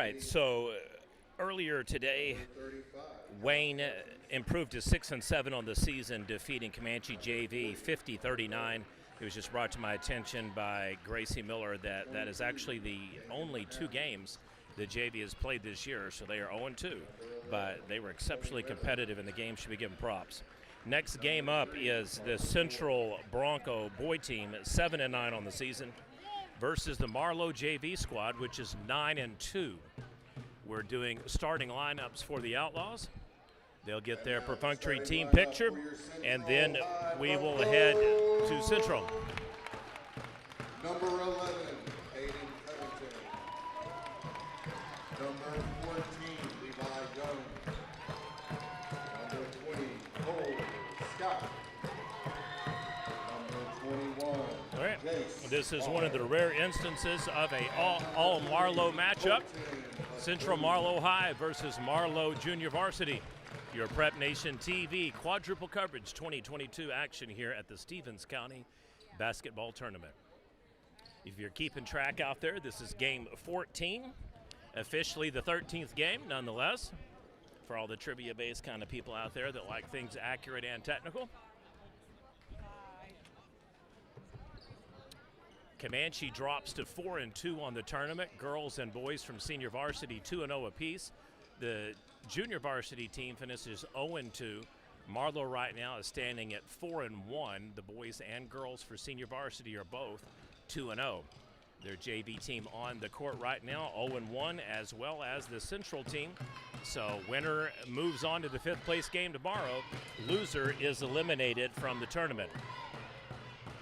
right, so earlier today, Wayne improved to 6-7 on the season, defeating Comanche JV 50-39. It was just brought to my attention by Gracie Miller that that is actually the only 2 games the JV has played this year, so they are 0-2. But they were exceptionally competitive, and the game should be given props. Next game up is the Central Bronco boy team at 7-9 on the season versus the Marlow JV squad, which is 9-2. We're doing starting lineups for the Outlaws. They'll get their perfunctory team picture, and then we will head to Central. Number 11, Aiden Covington. Number 14, Levi Jones. Number 20, Cole Scott. Number 21, all right. Jace This is one of the rare instances of a all Marlow matchup. Central Marlow High versus Marlow Junior Varsity. Your Prep Nation TV quadruple coverage 2022 action here at the Stevens County Basketball Tournament. If you're keeping track out there, this is game 14, officially the 13th game nonetheless, for all the trivia-based kind of people out there that like things accurate and technical. Comanche drops to 4-2 on the tournament. Girls and boys from senior varsity 2-0 apiece. The junior varsity team finishes 0-2. Marlow right now is standing at 4-1. The boys and girls for senior varsity are both 2-0. Their JV team on the court right now 0-1, as well as the Central team. So winner moves on to the 5th place game tomorrow. Loser is eliminated from the tournament.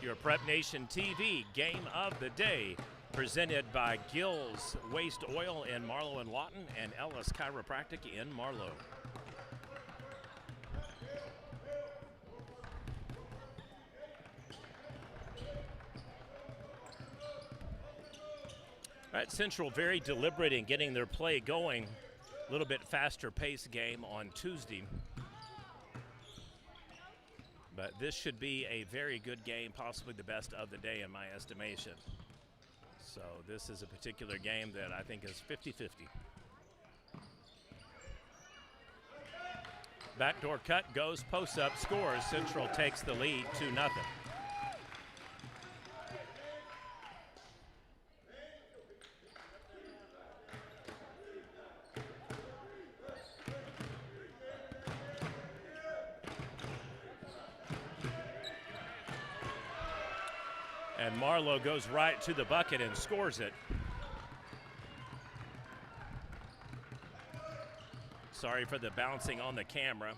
Your Prep Nation TV game of the day, presented by Gill's Waste Oil in Marlow and Lawton and Ellis Chiropractic in Marlow. All right, Central very deliberate in getting their play going. A little bit faster pace game on Tuesday. But this should be a very good game, possibly the best of the day in my estimation. So this is a particular game that I think is 50-50. Backdoor cut goes, post up, scores. Central takes the lead 2-0. And Marlow goes right to the bucket and scores it. Sorry for the bouncing on the camera.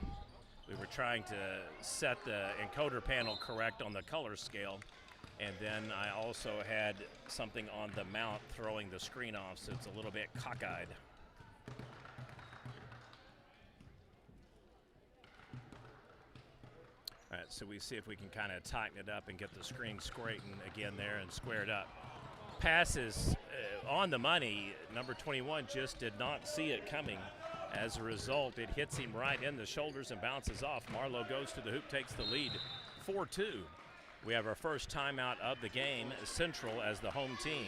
We were trying to set the encoder panel correct on the color scale. And then I also had something on the mount throwing the screen off, so it's a little bit cockeyed. All right, so we see if we can kind of tighten it up and get the screen straightened again there and squared up. Passes on the money. Number 21 just did not see it coming. As a result, it hits him right in the shoulders and bounces off. Marlow goes to the hoop, takes the lead 4-2. We have our first timeout of the game, Central as the home team.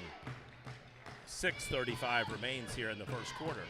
6:35 remains here in the first quarter.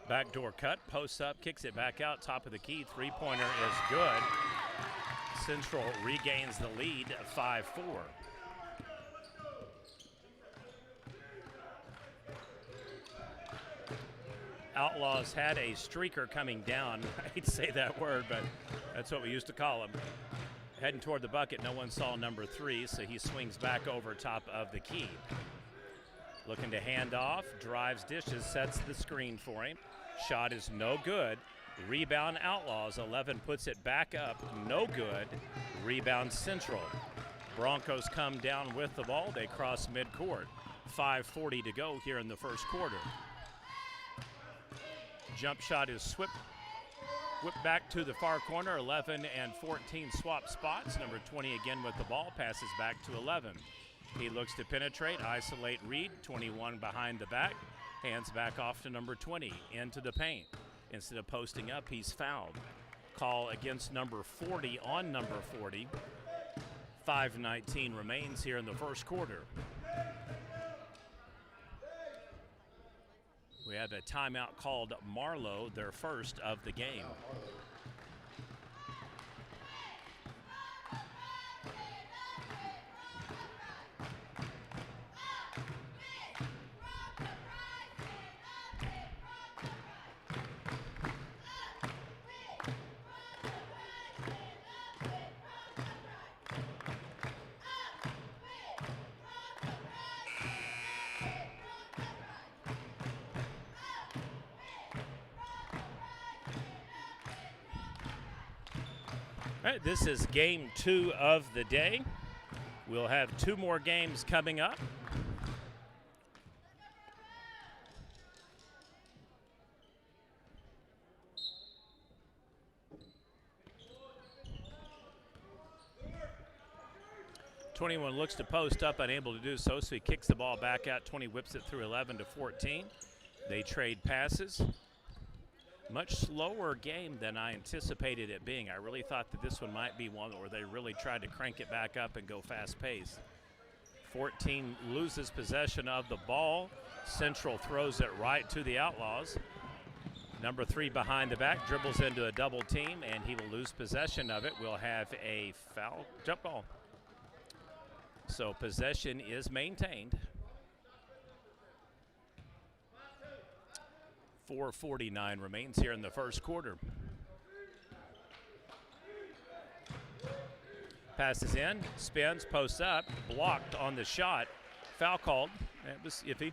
Backdoor cut, posts up, kicks it back out, top of the key. Three-pointer is good. Central regains the lead, 5-4. Outlaws had a streaker coming down. I hate to say that word, but that's what we used to call him. Heading toward the bucket, no one saw number 3, so he swings back over top of the key. Looking to hand off, drives, dishes, sets the screen for him. Shot is no good. Rebound Outlaws. 11 puts it back up, no good. Rebound Central. Broncos come down with the ball. They cross midcourt. 5:40 to go here in the first quarter. Jump shot is whipped back to the far corner. 11 and 14 swap spots. Number 20 again with the ball, passes back to 11. He looks to penetrate, isolate Reed. 21 behind the back, hands back off to number 20, into the paint. Instead of posting up, he's fouled. Call against number 40 on number 40. 5:19 remains here in the first quarter. We have a timeout called Marlow, their first of the game. All right, this is game 2 of the day. We'll have 2 more games coming up. .21 looks to post up, unable to do so, so he kicks the ball back out. 20 whips it through 11 to 14. They trade passes. Much slower game than I anticipated it being. I really thought that this one might be one where they really tried to crank it back up and go fast pace. 14 loses possession of the ball. Central throws it right to the Outlaws. Number 3 behind the back, dribbles into a double team, and he will lose possession of it. We'll have a foul jump ball. So possession is maintained. 4:49 remains here in the first quarter. Passes in, spins, posts up, blocked on the shot. Foul called. It was iffy.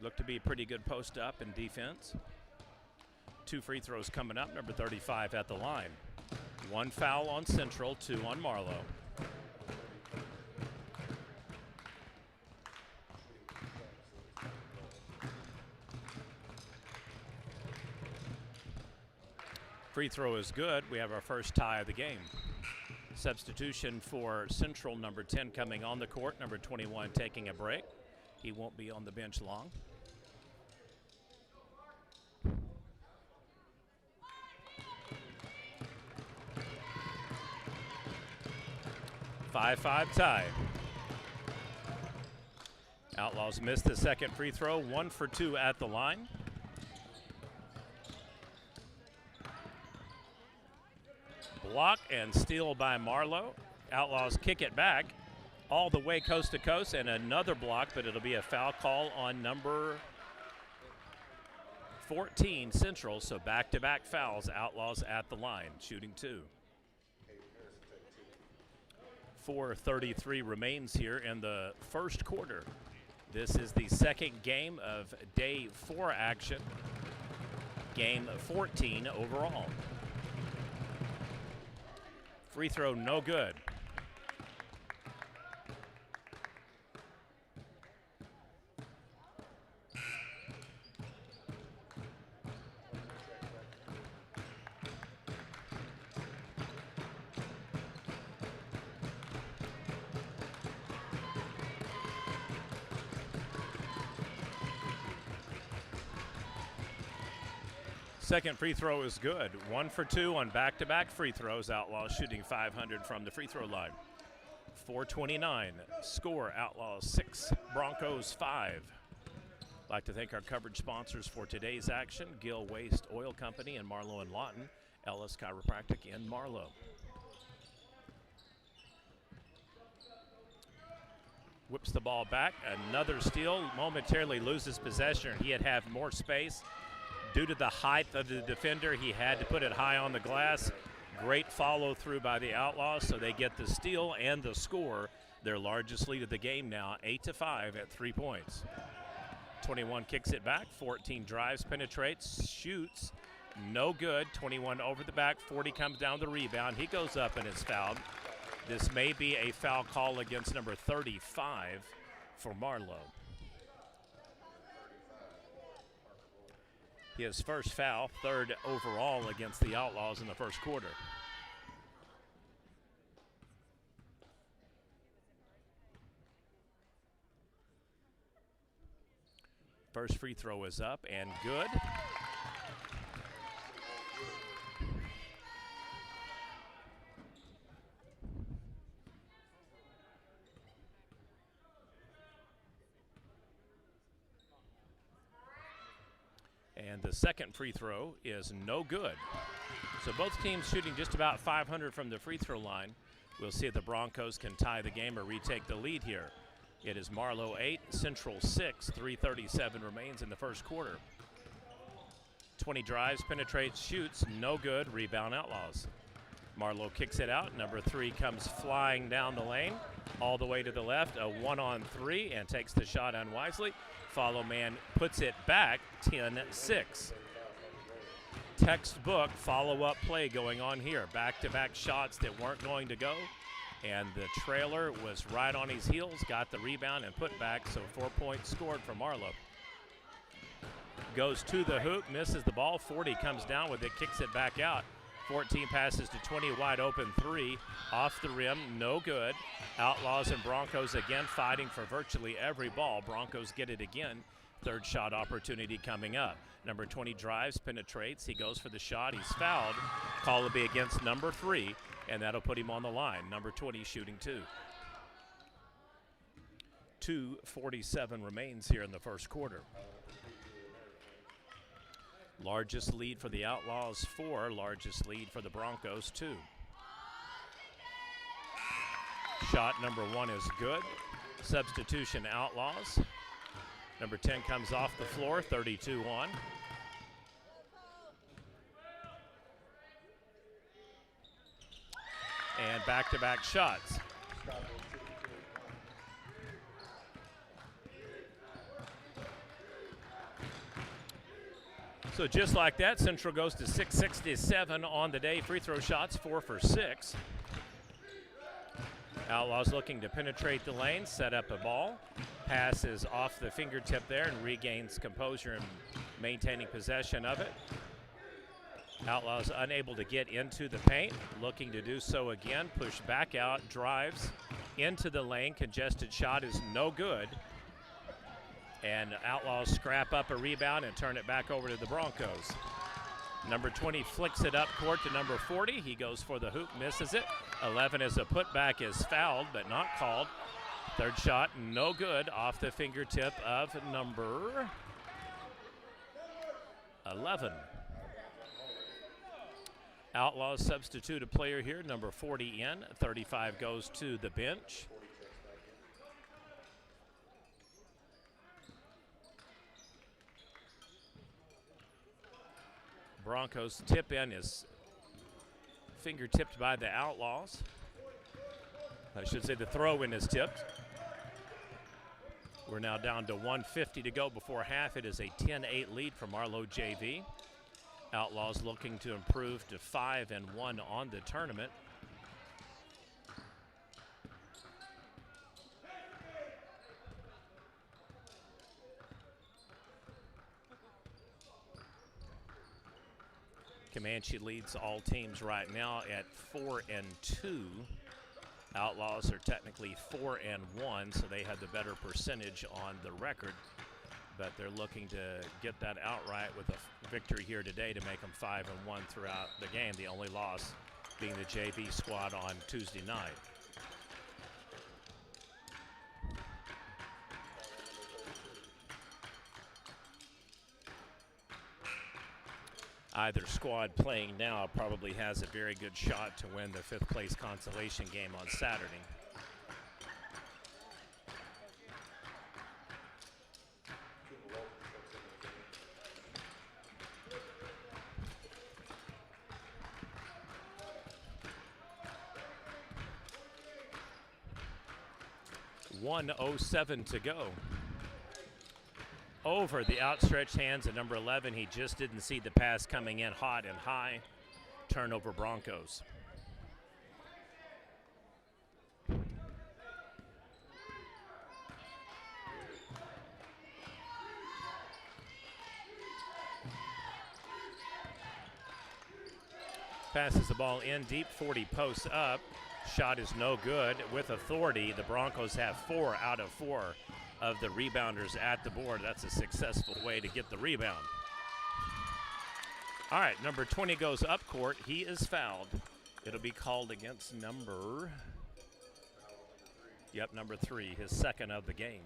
Looked to be a pretty good post up in defense. 2 free throws coming up, number 35 at the line. 1 foul on Central, 2 on Marlow. Free throw is good. We have our first tie of the game. Substitution for Central, number 10 coming on the court, number 21 taking a break. He won't be on the bench long. Five tie. Outlaws missed the second free throw, 1 for 2 at the line. Block and steal by Marlow. Outlaws kick it back all the way coast to coast, and another block, but it'll be a foul call on number 14 Central. So back-to-back fouls. Outlaws at the line, shooting 2. 4:33 remains here in the first quarter. This is the second game of day 4 action. Game 14 overall. Free throw no good. Second free throw is good. 1 for 2 on back-to-back free throws. Outlaws shooting 500 from the free throw line. 4:29 score. Outlaws 6, Broncos 5. I'd like to thank our coverage sponsors for today's action: Gill Waste Oil Company in Marlow and Lawton, Ellis Chiropractic in Marlow. Whips the ball back. Another steal. Momentarily loses possession. He'd have more space. Due to the height of the defender, he had to put it high on the glass. Great follow through by the Outlaws, so they get the steal and the score. Their largest lead of the game now, 8-5 at 3 points. 21 kicks it back, 14 drives, penetrates, shoots, no good. 21 over the back, 40 comes down the rebound. He goes up and is fouled. This may be a foul call against number 35 for Marlow. His first foul, third overall against the Outlaws in the first quarter. First free throw is up and good. And the second free throw is no good. So both teams shooting just about 500 from the free throw line. We'll see if the Broncos can tie the game or retake the lead here. It is Marlow 8, Central 6, 3:37 remains in the first quarter. 20 drives, penetrates, shoots, no good, rebound Outlaws. Marlow kicks it out, number 3 comes flying down the lane, all the way to the left, a 1-on-3 and takes the shot unwisely. Follow man puts it back, 10-6. Textbook follow-up play going on here. Back-to-back shots that weren't going to go. And the trailer was right on his heels, got the rebound and put back, so 4 points scored for Marlow. Goes to the hoop, misses the ball, 40 comes down with it, kicks it back out. 14 passes to 20, wide open 3, off the rim, no good. Outlaws and Broncos again fighting for virtually every ball. Broncos get it again. Third shot opportunity coming up. Number 20 drives, penetrates, he goes for the shot, he's fouled. Call will be against number 3, and that'll put him on the line. Number 20 shooting 2. 2:47 remains here in the first quarter. Largest lead for the Outlaws, 4. Largest lead for the Broncos, 2. Shot number 1 is good. Substitution Outlaws. Number 10 comes off the floor, 32 on. And back-to-back shots. So just like that, Central goes to 667 on the day. Free throw shots, 4 for 6. Outlaws looking to penetrate the lane, set up a ball. Pass is off the fingertip there and regains composure and maintaining possession of it. Outlaws unable to get into the paint, looking to do so again. Push back out, drives into the lane. Congested shot is no good. And Outlaws scrap up a rebound and turn it back over to the Broncos. Number 20 flicks it up court to number 40. He goes for the hoop, misses it. 11 as a putback is fouled, but not called. Third shot, no good, off the fingertip of number 11. Outlaws substitute a player here, number 40 in. 35 goes to the bench. Broncos tip in is fingertipped by the Outlaws. I should say the throw in is tipped. We're now down to 1:50 to go before half. It is a 10-8 lead for Marlow JV. Outlaws looking to improve to 5-1 on the tournament. Comanche leads all teams right now at 4-2. Outlaws are technically 4-1, so they have the better percentage on the record. But they're looking to get that outright with a victory here today to make them 5-1 throughout the game. The only loss being the JV squad on Tuesday night. Either squad playing now probably has a very good shot to win the 5th place consolation game on Saturday. .107 to go. over the outstretched hands of number 11. He just didn't see the pass coming in hot and high. Turnover Broncos. Passes the ball in deep, 40 posts up. Shot is no good. With authority, the Broncos have 4 out of 4 of the rebounders at the board. That's a successful way to get the rebound. All right, number 20 goes up court. He is fouled. It'll be called against number 3, his second of the game.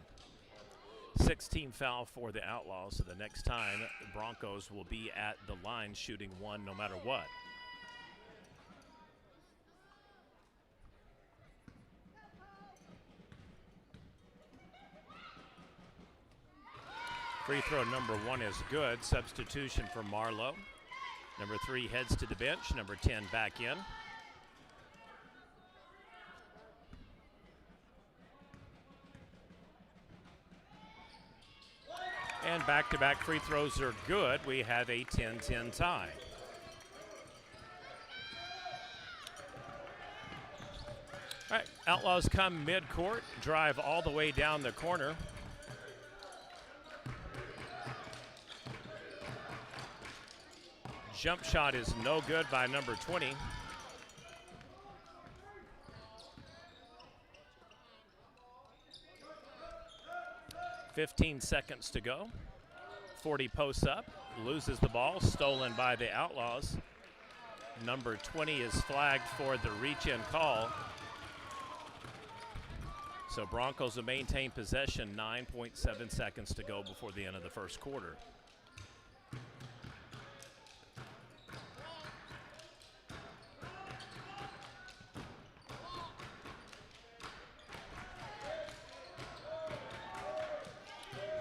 16 foul for the Outlaws, so the next time the Broncos will be at the line shooting 1 no matter what. Free throw number 1 is good. Substitution for Marlow. Number 3 heads to the bench. Number 10 back in. And back-to-back free throws are good. We have a 10-10 tie. All right, Outlaws come mid-court, drive all the way down the corner. Jump shot is no good by number 20. "15 seconds to go. 40 posts up, loses the ball, stolen by the Outlaws. Number 20 is flagged for the reach-in call. So Broncos will maintain possession, 9.7 seconds to go before the end of the first quarter.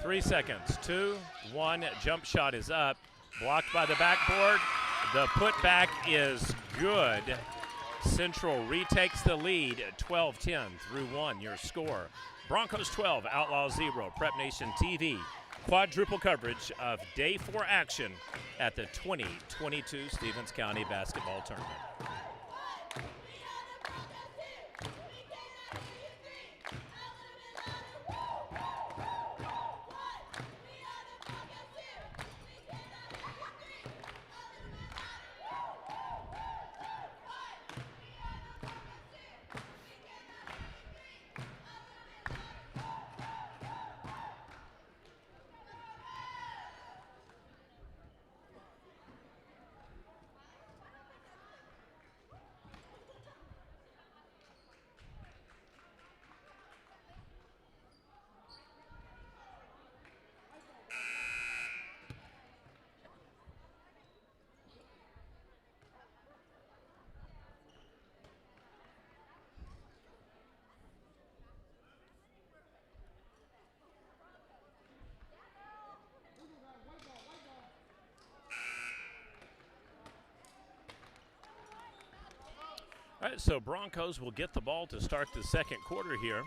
Three seconds, 2, 1, jump shot is up, blocked by the backboard. The putback is good. Central retakes the lead, 12-10 through 1, your score. Broncos 12, Outlaws 0, Prep Nation TV. Quadruple coverage of Day 4 action at the 2022 Stevens County Basketball Tournament. All right, so Broncos will get the ball to start the second quarter here.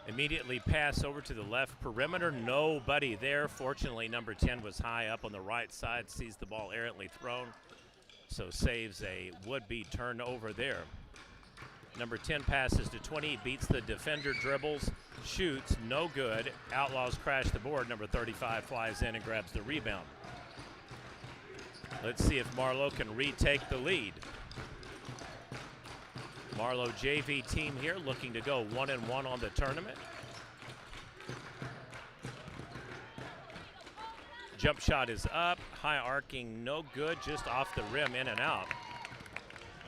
Immediately pass over to the left perimeter. Nobody there. Fortunately, number 10 was high up on the right side, sees the ball errantly thrown, so saves a would-be turnover there. Number 10 passes to 20, beats the defender, dribbles, shoots, no good. Outlaws crash the board. Number 35 flies in and grabs the rebound. Let's see if Marlow can retake the lead. Marlow JV team here looking to go 1-1 on the tournament. Jump shot is up, high arcing, no good, just off the rim, in and out.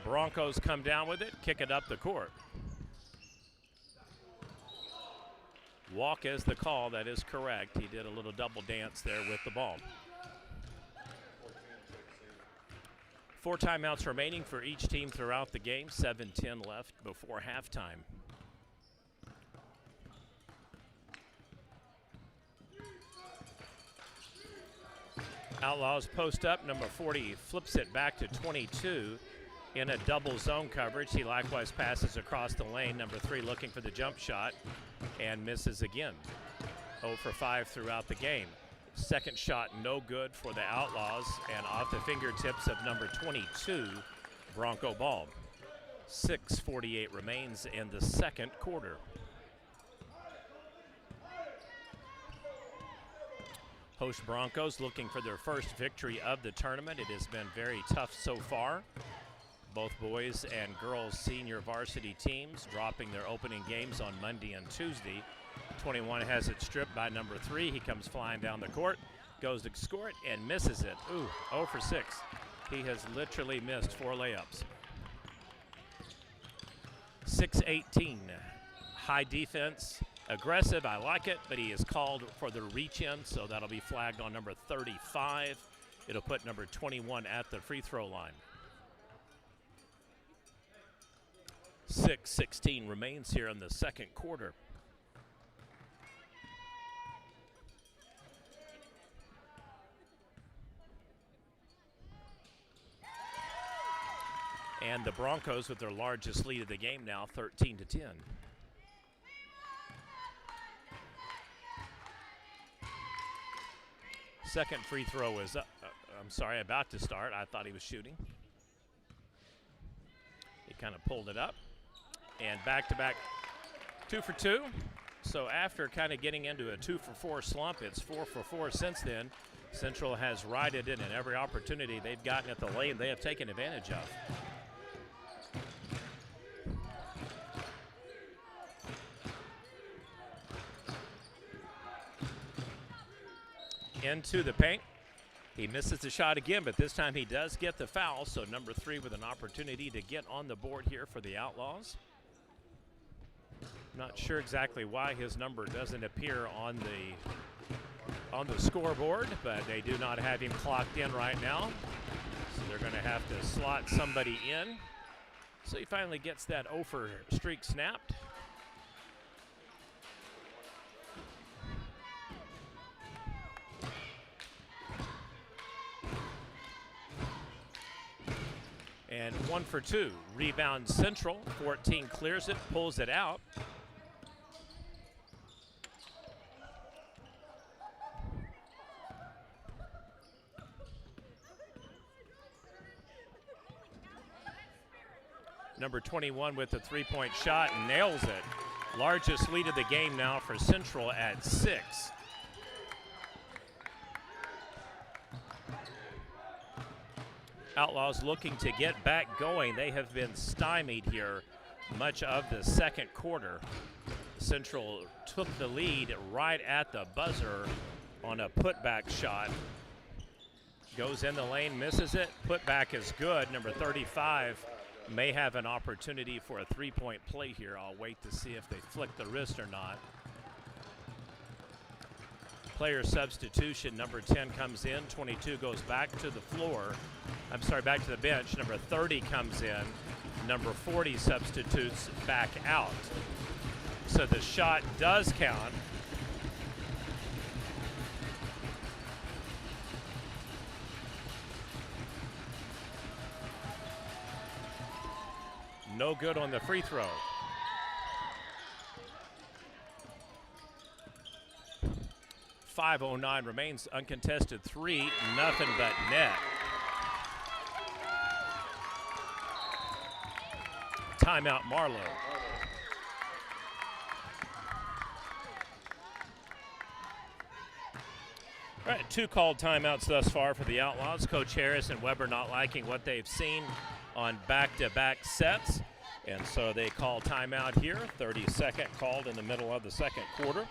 Broncos come down with it, kick it up the court. Walk is the call, that is correct. He did a little double dance there with the ball. 4 timeouts remaining for each team throughout the game. 7:10 left before halftime. Outlaws post up. Number 40 flips it back to 22. in a double zone coverage. He likewise passes across the lane. Number 3 looking for the jump shot and misses again. 0 for 5 throughout the game. Second shot no good for the Outlaws and off the fingertips of number 22, Bronco ball. 6:48 remains in the second quarter. Host Broncos looking for their first victory of the tournament. It has been very tough so far. Both boys and girls senior varsity teams dropping their opening games on Monday and Tuesday. 21 has it stripped by number 3. He comes flying down the court, goes to score it and misses it. Ooh, 0 for 6. He has literally missed 4 layups. 6:18. High defense, aggressive, I like it, but he is called for the reach in, so that'll be flagged on number 35. It'll put number 21 at the free throw line. 6:16 remains here in the second quarter. And the Broncos with their largest lead of the game now, 13-10. Second free throw is up. About to start. I thought he was shooting. He kind of pulled it up. And back-to-back 2 for 2. So after kind of getting into a 2 for 4 slump, it's 4 for 4 since then. Central has righted it, and every opportunity they've gotten at the lane, they have taken advantage of. Into the paint. He misses the shot again, but this time he does get the foul, so number 3 with an opportunity to get on the board here for the Outlaws. Not sure exactly why his number doesn't appear on the scoreboard, but they do not have him clocked in right now, so they're going to have to slot somebody in. So he finally gets that 0 for streak snapped. And 1 for 2. Rebound Central. 14 clears it, pulls it out. Number 21 with the three-point shot, nails it. Largest lead of the game now for Central at 6. Outlaws looking to get back going. They have been stymied here much of the second quarter. Central took the lead right at the buzzer on a putback shot. Goes in the lane, misses it. Putback is good. Number 35 may have an opportunity for a three-point play here. I'll wait to see if they flick the wrist or not. Player substitution, number 10 comes in, 22 goes back to the floor. Back to the bench. Number 30 comes in. Number 40 substitutes back out. So the shot does count. No good on the free throw. .509 remains, uncontested 3, nothing but net. Timeout Marlow. All right, 2 called timeouts thus far for the Outlaws. Coach Harris and Weber not liking what they've seen on back-to-back sets, and so they call timeout here. 30-second called in the middle of the second quarter.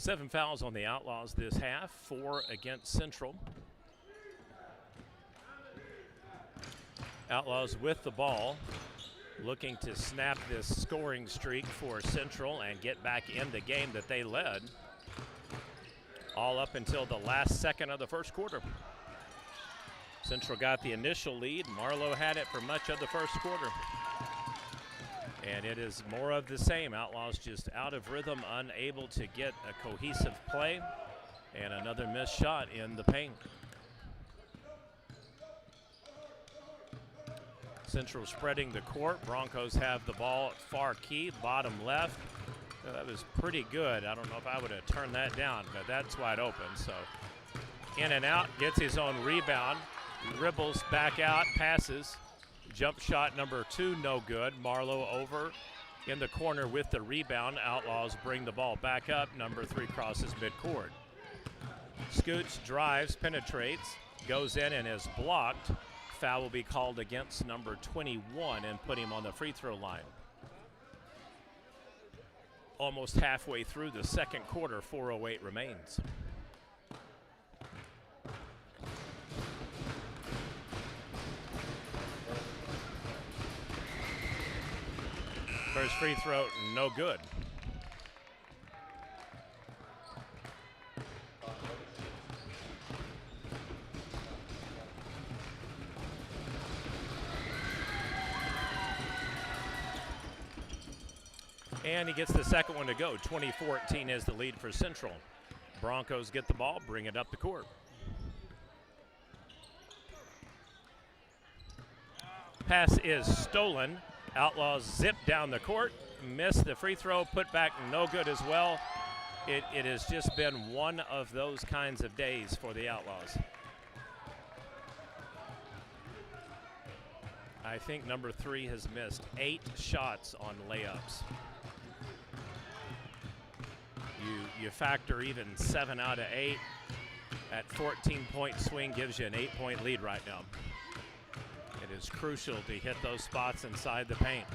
7 fouls on the Outlaws this half, 4 against Central. Outlaws with the ball, looking to snap this scoring streak for Central and get back in the game that they led all up until the last second of the first quarter. Central got the initial lead. Marlow had it for much of the first quarter. And it is more of the same. Outlaws just out of rhythm, unable to get a cohesive play, and another missed shot in the paint. Central spreading the court. Broncos have the ball at far key, bottom left. That was pretty good. I don't know if I would have turned that down, but that's wide open. So in and out, gets his own rebound, dribbles back out, passes. Jump shot number 2, no good. Marlow over in the corner with the rebound. Outlaws bring the ball back up. Number 3 crosses midcourt. Scoots, drives, penetrates, goes in and is blocked. Foul will be called against number 21 and put him on the free throw line. Almost halfway through the second quarter, 4:08 remains. First free throw, no good. And he gets the second one to go. 20-14 is the lead for Central. Broncos get the ball, bring it up the court. Pass is stolen. Outlaws zip down the court, miss the free throw, put back no good as well. It has just been one of those kinds of days for the Outlaws. I think number 3 has missed 8 shots on layups. You factor even 7 out of 8. That 14-point swing gives you an 8-point lead right now. It is crucial to hit those spots inside the paint.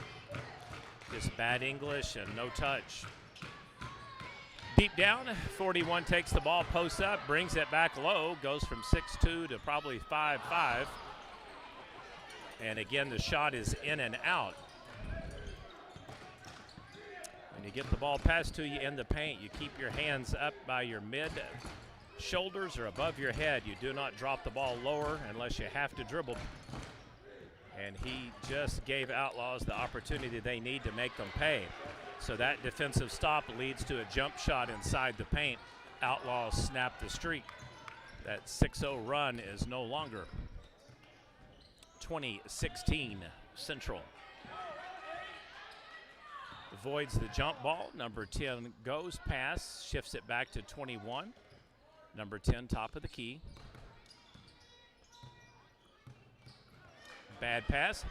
Just bad English and no touch. Deep down, 41 takes the ball, posts up, brings it back low, goes from 6'2" to probably 5'5". And again, the shot is in and out. When you get the ball passed to you in the paint, you keep your hands up by your mid shoulders or above your head. You do not drop the ball lower unless you have to dribble. And he just gave Outlaws the opportunity they need to make them pay. So that defensive stop leads to a jump shot inside the paint. Outlaws snap the streak. That 6-0 run is no longer. 20-16 Central. Avoids the jump ball. Number 10 goes, pass, shifts it back to 21. Number 10, top of the key. Bad pass,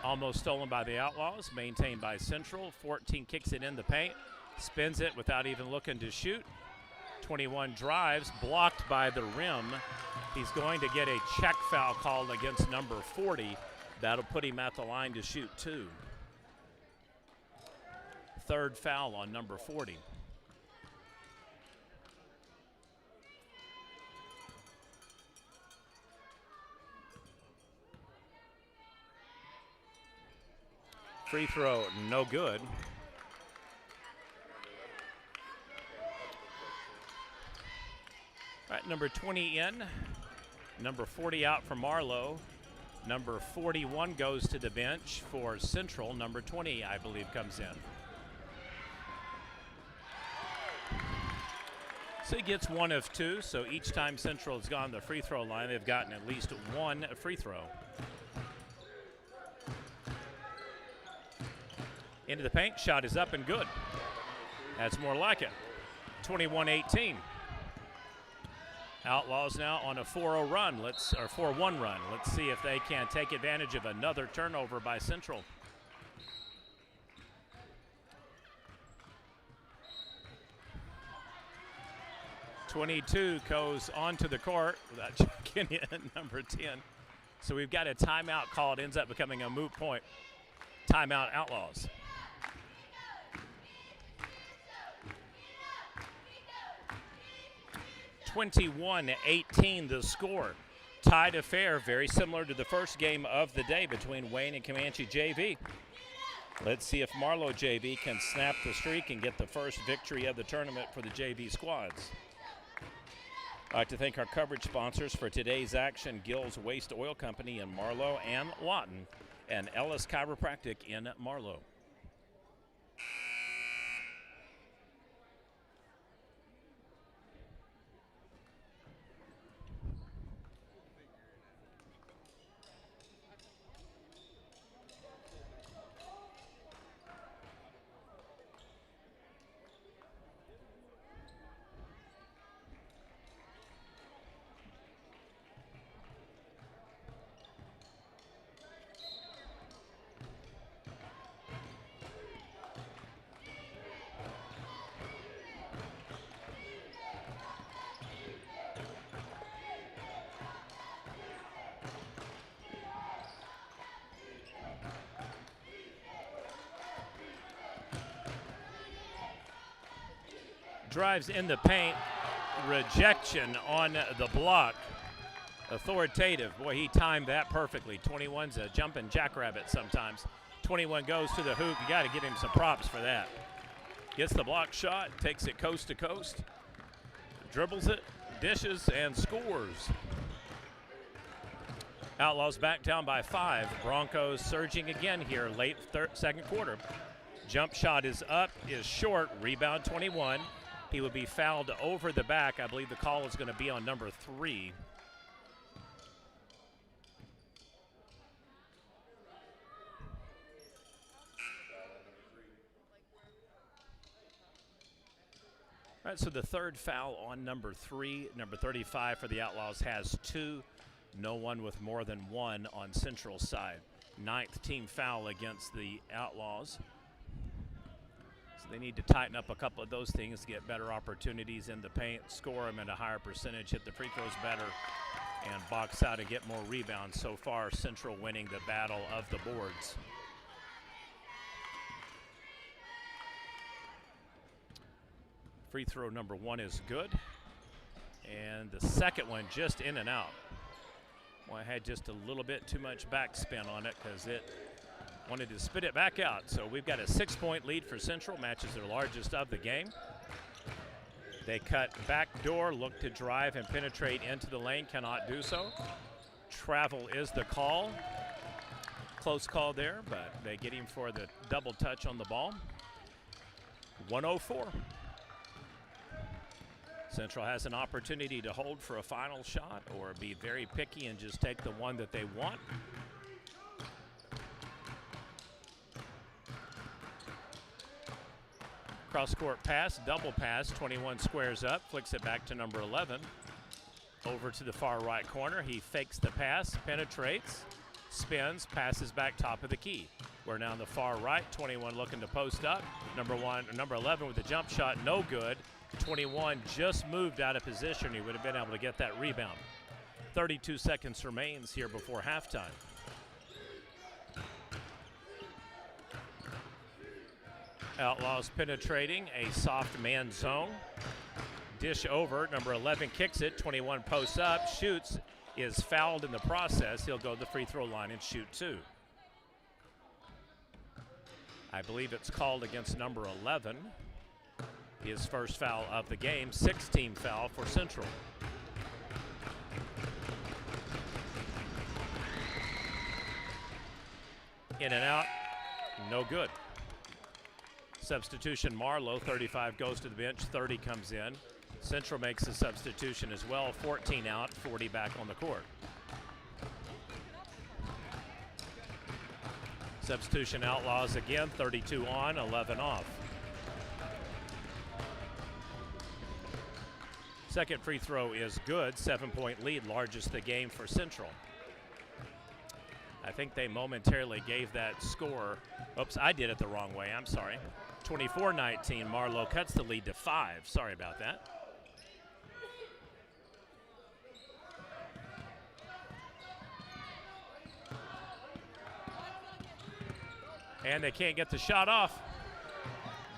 almost stolen by the Outlaws, maintained by Central. 14 kicks it in the paint, spins it without even looking to shoot. 21 drives, blocked by the rim. He's going to get a check foul called against number 40. That'll put him at the line to shoot 2. Third foul on number 40. Free throw, no good. All right, number 20 in. Number 40 out for Marlow. Number 41 goes to the bench for Central. Number 20, I believe, comes in. So he gets 1 of 2, so each time Central has gone to the free throw line, they've gotten at least 1 free throw. Into the paint, shot is up and good. That's more like it. 21-18. Outlaws now on a 4-0 run, or 4-1 run. Let's see if they can take advantage of another turnover by Central. .22 goes onto the court without checking in, number 10. So we've got a timeout called, ends up becoming a moot point. Timeout, Outlaws. 21-18 the score. Tied affair, very similar to the first game of the day between Wayne and Comanche JV. Let's see if Marlow JV can snap the streak and get the first victory of the tournament for the JV squads. I'd like to thank our coverage sponsors for today's action: Gill's Waste Oil Company in Marlow and Lawton, and Ellis Chiropractic in Marlow. Drives in the paint, rejection on the block. Authoritative. Boy, he timed that perfectly. 21's a jumping jackrabbit sometimes. 21 goes to the hoop. You got to give him some props for that. Gets the block shot, takes it coast to coast, dribbles it, dishes, and scores. Outlaws back down by 5. Broncos surging again here late second quarter. Jump shot is up, is short. Rebound 21. He would be fouled over the back. I believe the call is going to be on number 3. All right, so the third foul on number 3. Number 35 for the Outlaws has 2. No one with more than 1 on Central side. 9th team foul against the Outlaws. They need to tighten up a couple of those things to get better opportunities in the paint, score them at a higher percentage, hit the free throws better, and box out and get more rebounds. So far, Central winning the battle of the boards. Free throw number 1 is good. And the second one just in and out. Well, I had just a little bit too much backspin on it because it wanted to spit it back out. So we've got a 6-point lead for Central, matches their largest of the game. They cut back door, look to drive and penetrate into the lane, cannot do so. Travel is the call. Close call there, but they get him for the double touch on the ball. 104. Central has an opportunity to hold for a final shot or be very picky and just take the one that they want. Cross-court pass, double pass, 21 squares up, flicks it back to number 11. Over to the far right corner, he fakes the pass, penetrates, spins, passes back top of the key. We're now on the far right, 21 looking to post up. Number 11 with the jump shot, no good. 21 just moved out of position. He would have been able to get that rebound. 32 seconds remains here before halftime. Outlaws penetrating a soft man zone. Dish over, number 11 kicks it, 21 posts up, shoots, is fouled in the process. He'll go to the free throw line and shoot 2. I believe it's called against number 11. His first foul of the game, 6th-team foul for Central. In and out, no good. Substitution Marlow, 35 goes to the bench, 30 comes in. Central makes a substitution as well, 14 out, 40 back on the court. Substitution Outlaws again, 32 on, 11 off. Second free throw is good, 7-point lead, largest of the game for Central. I think they momentarily gave that score. Oops, I did it the wrong way, I'm sorry. 24-19, Marlow cuts the lead to 5. Sorry about that. And they can't get the shot off.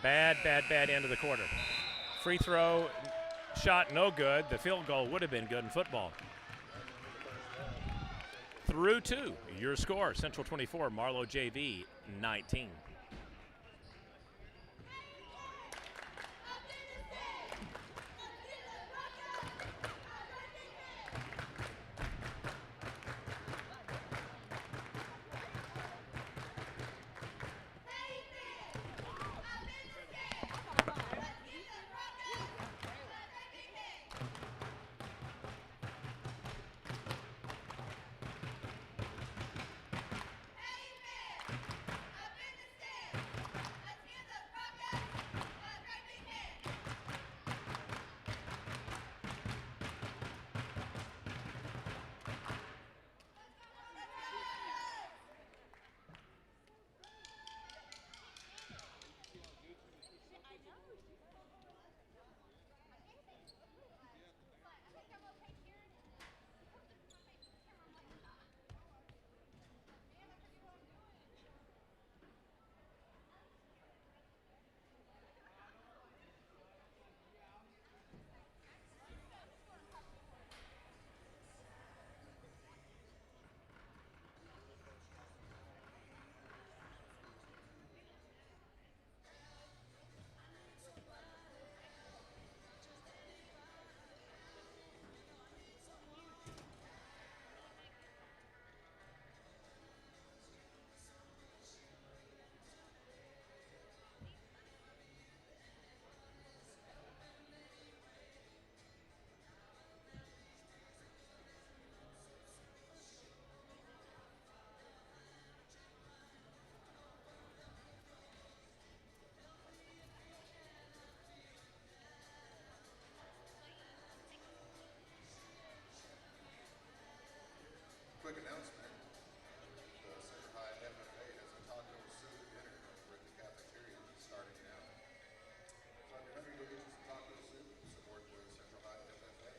Bad end of the quarter. Free throw Shot no good. The field goal would have been good in football. Through 2. Your score, Central 24, Marlow JV 19. Quick announcement. The Center High FFA has a taco soup dinner over at the cafeteria starting now. So I'm going to go get you some taco soup and support the Central High FFA.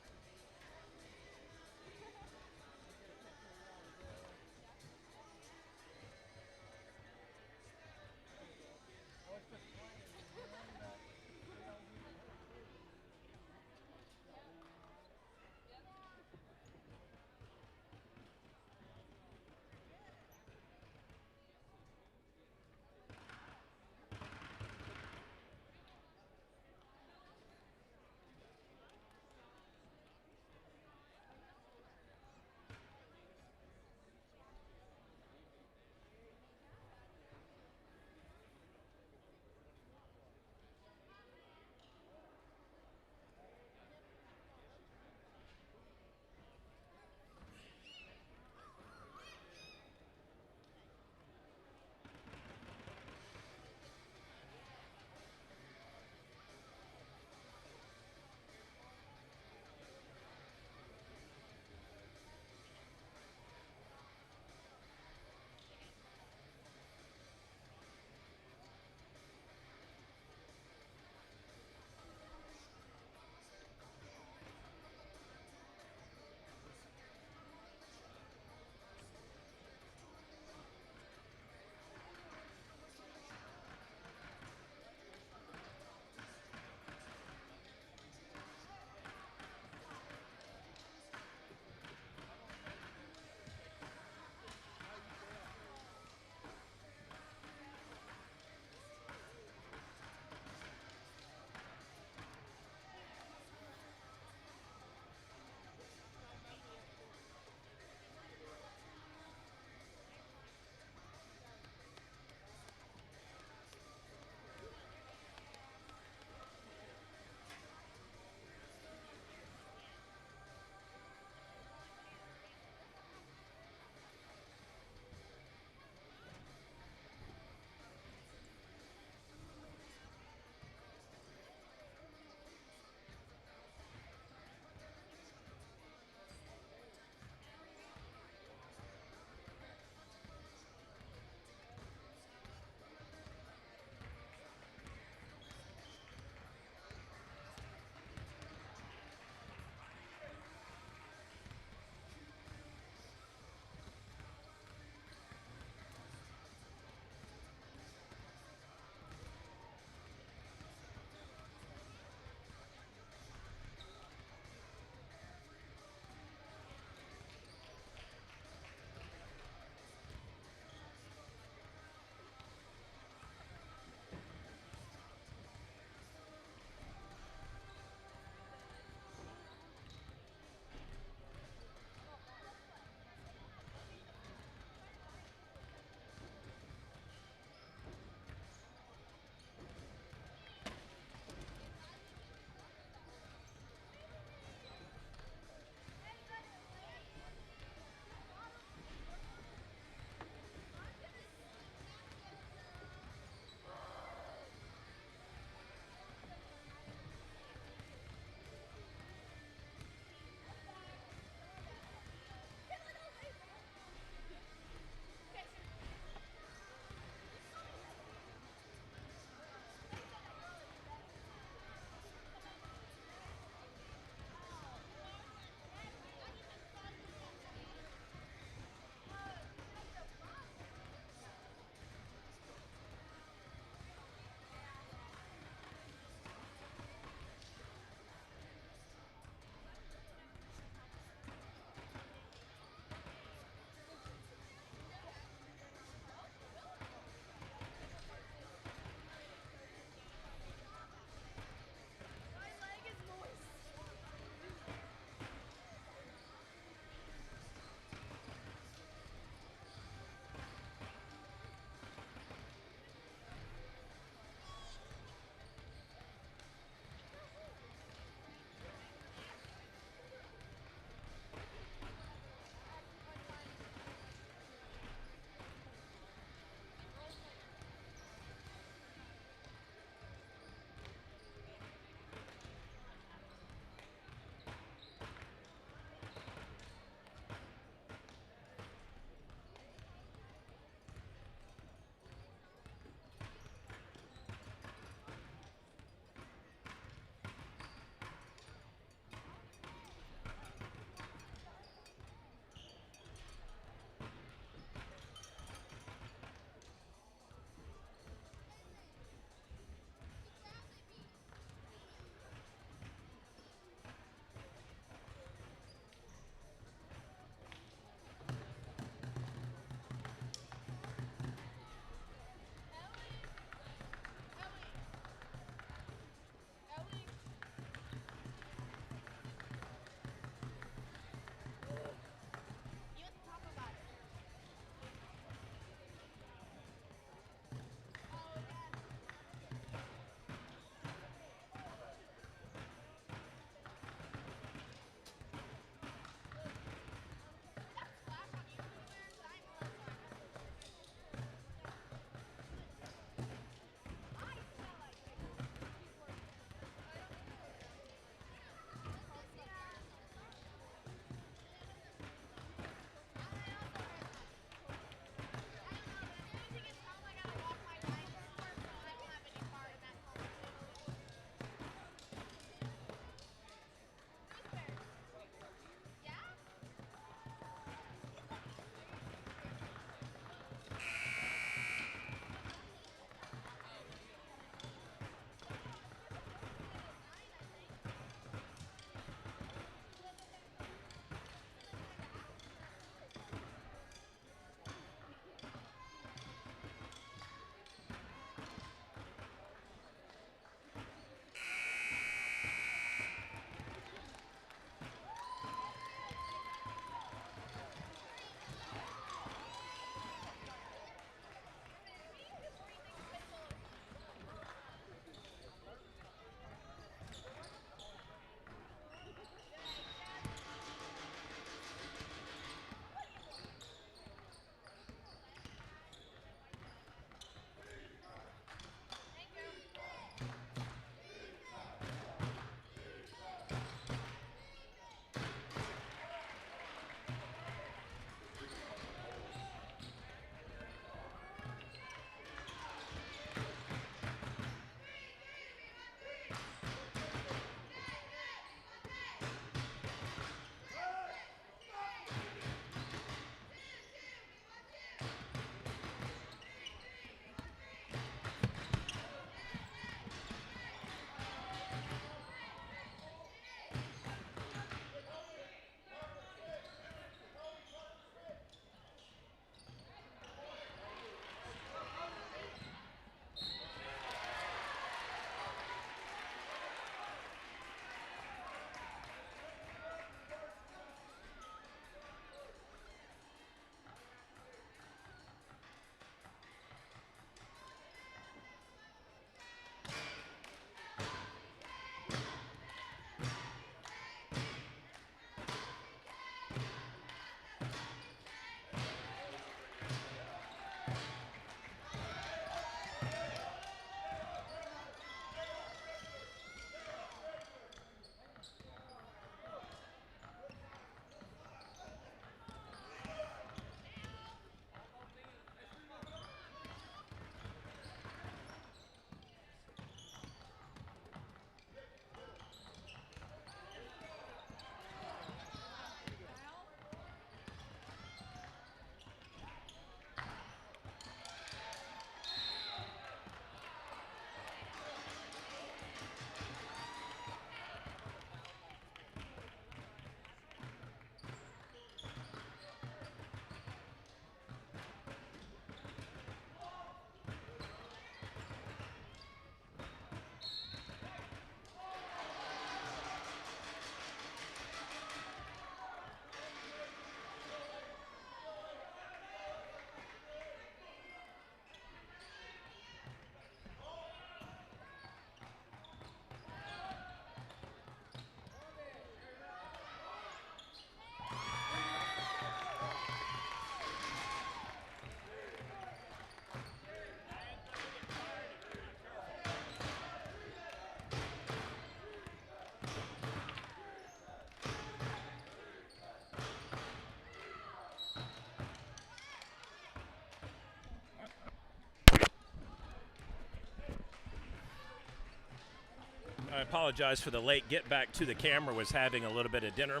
apologize for the late get back to the camera. Was having a little bit of dinner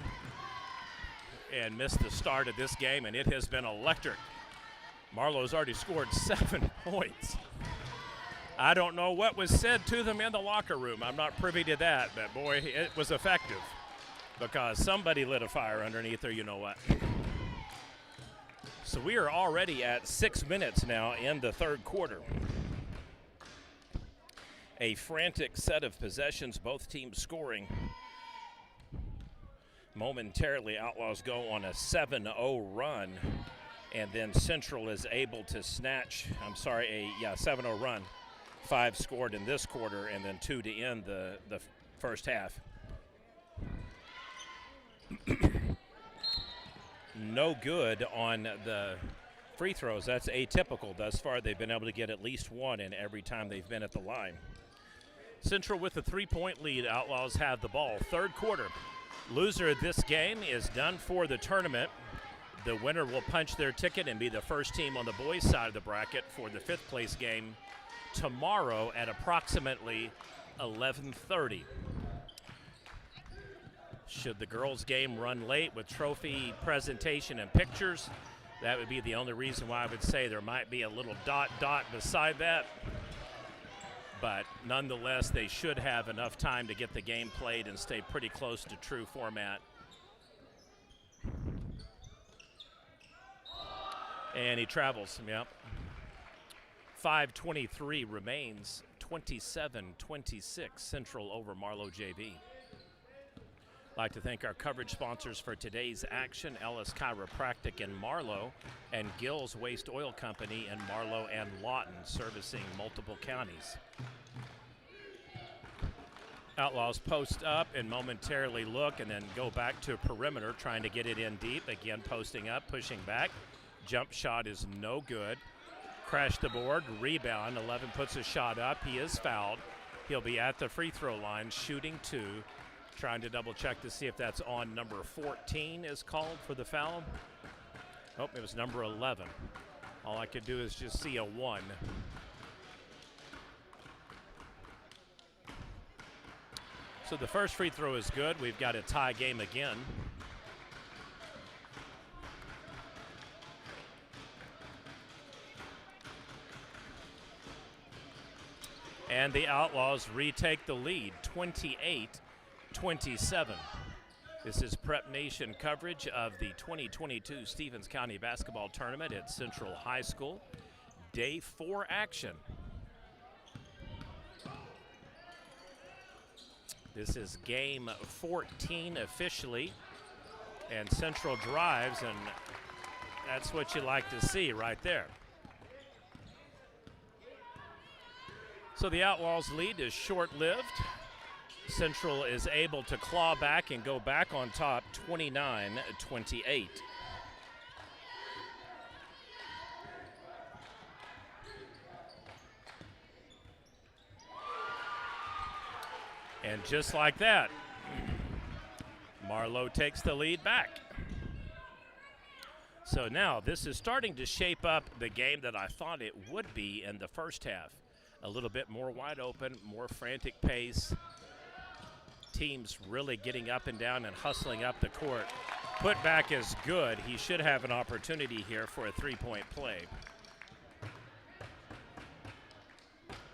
and missed the start of this game, and it has been electric. Marlow's already scored 7 points. I don't know what was said to them in the locker room. I'm not privy to that, but boy, it was effective because somebody lit a fire underneath there, you know what. So we are already at 6 minutes now in the third quarter. A frantic set of possessions, both teams scoring. Momentarily, Outlaws go on a 7-0 run, and then Central is able to snatch, 7-0 run. 5 scored in this quarter, and then 2 to end the first half. No good on the free throws. That's atypical. Thus far, they've been able to get at least one in every time they've been at the line. Central with a 3-point lead. Outlaws have the ball. Third quarter. Loser of this game is done for the tournament. The winner will punch their ticket and be the first team on the boys' side of the bracket for the 5th place game tomorrow at approximately 11:30. Should the girls' game run late with trophy presentation and pictures, that would be the only reason why I would say there might be a little dot beside that. But nonetheless, they should have enough time to get the game played and stay pretty close to true format. And he travels, yep. 5:23 remains, 27-26, Central over Marlow JV. I'd like to thank our coverage sponsors for today's action, Ellis Chiropractic in Marlow and Gill's Waste Oil Company in Marlow and Lawton, servicing multiple counties. Outlaws post up and momentarily look and then go back to perimeter, trying to get it in deep. Again, posting up, pushing back. Jump shot is no good. Crash the board, rebound. 11 puts a shot up. He is fouled. He'll be at the free throw line, shooting 2. Trying to double check to see if that's on number 14 is called for the foul. Oh, it was number 11. All I could do is just see a 1. So the first free throw is good. We've got a tie game again. And the Outlaws retake the lead, 28-27. This is Prep Nation coverage of the 2022 Stephens County Basketball Tournament at Central High School. Day 4 action. This is game 14 officially. And Central drives, and that's what you like to see right there. So the Outlaws' lead is short-lived. Central is able to claw back and go back on top, 29-28. And just like that, Marlow takes the lead back. So now this is starting to shape up the game that I thought it would be in the first half. A little bit more wide open, more frantic pace. Teams really getting up and down and hustling up the court. Put back is good. He should have an opportunity here for a 3-point play.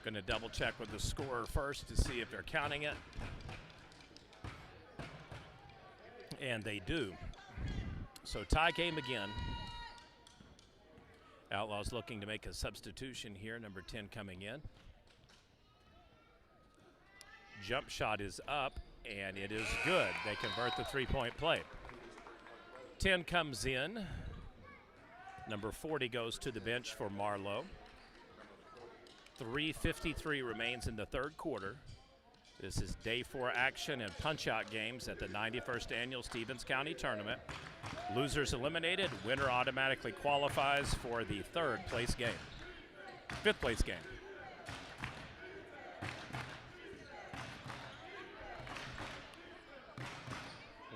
Going to double check with the scorer first to see if they're counting it. And they do. So tie game again. Outlaws looking to make a substitution here. Number 10 coming in. Jump shot is up, and it is good. They convert the 3-point play. 10 comes in. Number 40 goes to the bench for Marlow. 3:53 remains in the third quarter. This is day 4 action and punch-out games at the 91st Annual Stephens County Tournament. Losers eliminated. Winner automatically qualifies for the 5th place game.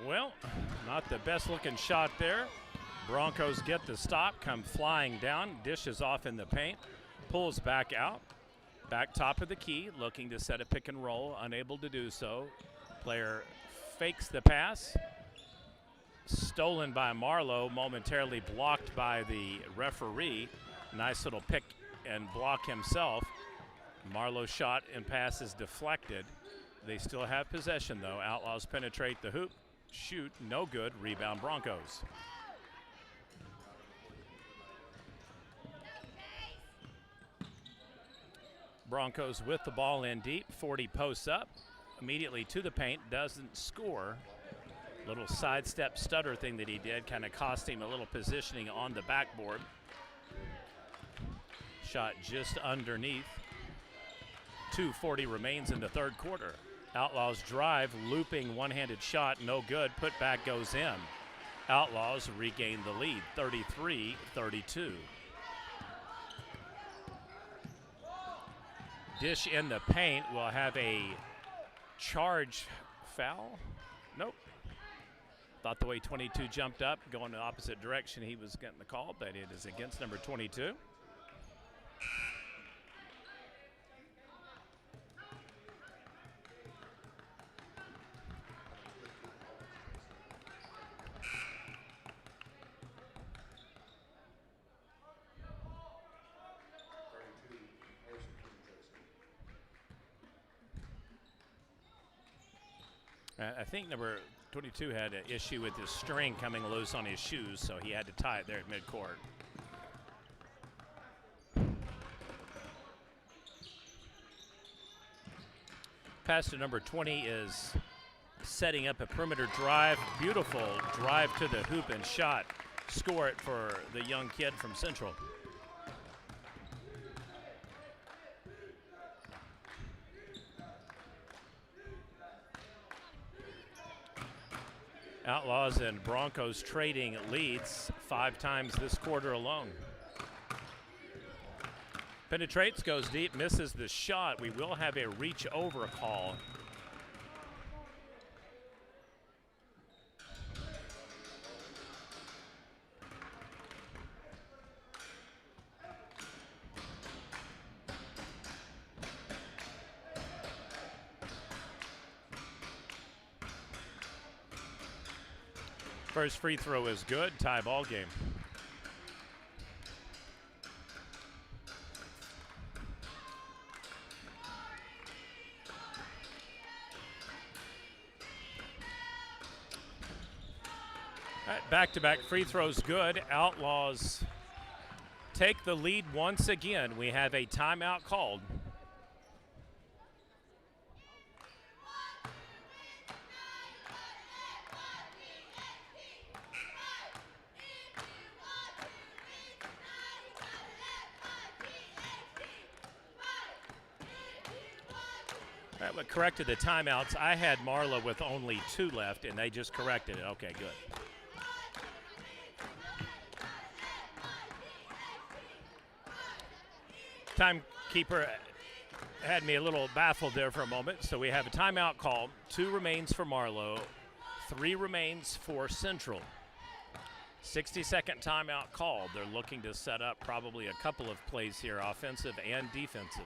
Well, not the best looking shot there. Broncos get the stop, come flying down, dishes off in the paint, pulls back out. Back top of the key, looking to set a pick and roll, unable to do so. Player fakes the pass. Stolen by Marlow, momentarily blocked by the referee. Nice little pick and block himself. Marlow's shot and pass is deflected. They still have possession, though. Outlaws penetrate the hoop. Shoot, no good. Rebound, Broncos. Broncos with the ball in deep. 40 posts up. Immediately to the paint. Doesn't score. Little sidestep stutter thing that he did kind of cost him a little positioning on the backboard. Shot just underneath. 2:40 remains in the third quarter. Outlaws drive, looping one-handed shot, no good. Putback goes in. Outlaws regain the lead, 33-32. Dish in the paint will have a charge foul. Nope. Thought the way 22 jumped up, going the opposite direction, he was getting the call, but it is against number 22. I think number 22 had an issue with his string coming loose on his shoes, so he had to tie it there at midcourt. Pass to number 20 is setting up a perimeter drive. Beautiful drive to the hoop and shot. Score it for the young kid from Central. Outlaws and Broncos trading leads 5 times this quarter alone. Penetrates, goes deep, misses the shot. We will have a reach over call. First free throw is good, tie ball game. All right, back-to-back free throws good. Outlaws take the lead once again. We have a timeout called. That what corrected the timeouts. I had Marlow with only 2 left, and they just corrected it. Okay, good. Timekeeper had me a little baffled there for a moment, so we have a timeout call. 2 remains for Marlow, 3 remains for Central. 60-second timeout call. They're looking to set up probably a couple of plays here, offensive and defensive.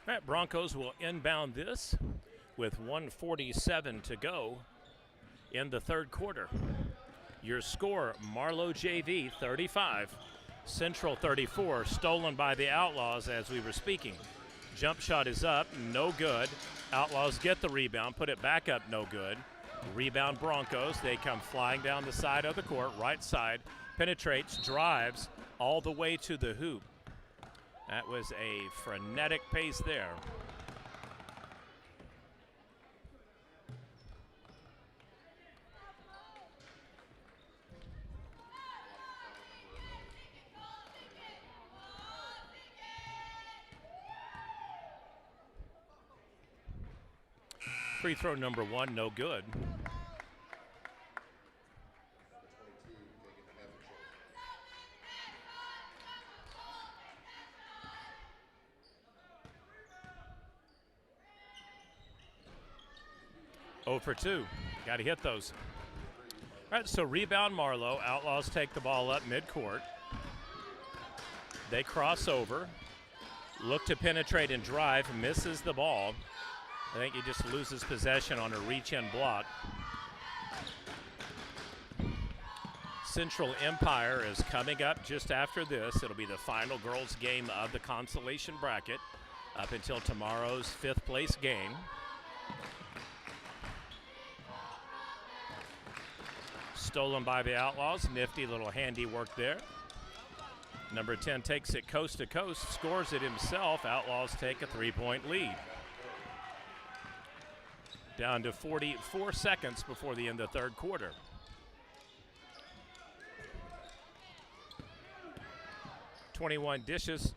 All right, Broncos will inbound this with 1:47 to go in the third quarter. Your score, Marlow JV 35, Central 34, stolen by the Outlaws as we were speaking. Jump shot is up, no good. Outlaws get the rebound, put it back up, no good. Rebound Broncos. They come flying down the side of the court, right side, penetrates, drives all the way to the hoop. That was a frenetic pace there. Free throw number 1, no good. Oh for 2. Got to hit those. All right, so rebound Marlow. Outlaws take the ball up midcourt. They cross over, look to penetrate and drive, misses the ball. I think he just loses possession on a reach-in block. Central Empire is coming up just after this. It'll be the final girls' game of the consolation bracket up until tomorrow's 5th place game. Stolen by the Outlaws. Nifty little handiwork there. Number 10 takes it coast to coast, scores it himself. Outlaws take a 3-point lead. Down to 44 seconds before the end of the 3rd quarter. .21 dishes,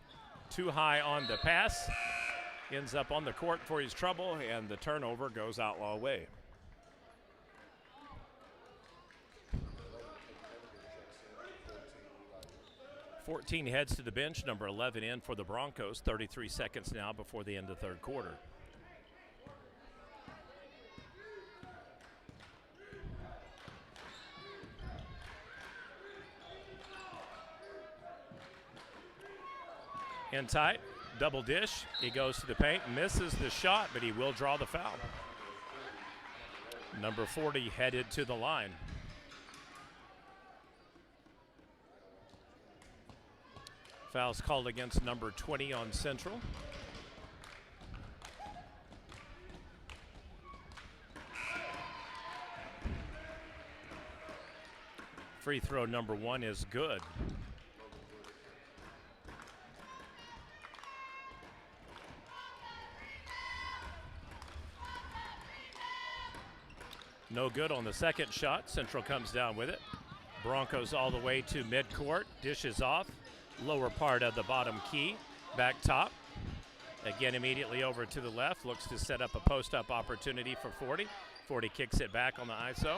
too high on the pass. Ends up on the court for his trouble, and the turnover goes Outlaw way. .14 heads to the bench, number 11 in for the Broncos. 33 seconds now before the end of the 3rd quarter. In tight, double dish. He goes to the paint, misses the shot, but he will draw the foul. Number 40 headed to the line. Foul's called against number 20 on Central. Free throw number 1 is good. No good on the second shot. Central comes down with it. Broncos all the way to midcourt. Dishes off. Lower part of the bottom key. Back top. Again, immediately over to the left. Looks to set up a post-up opportunity for 40. 40 kicks it back on the ISO.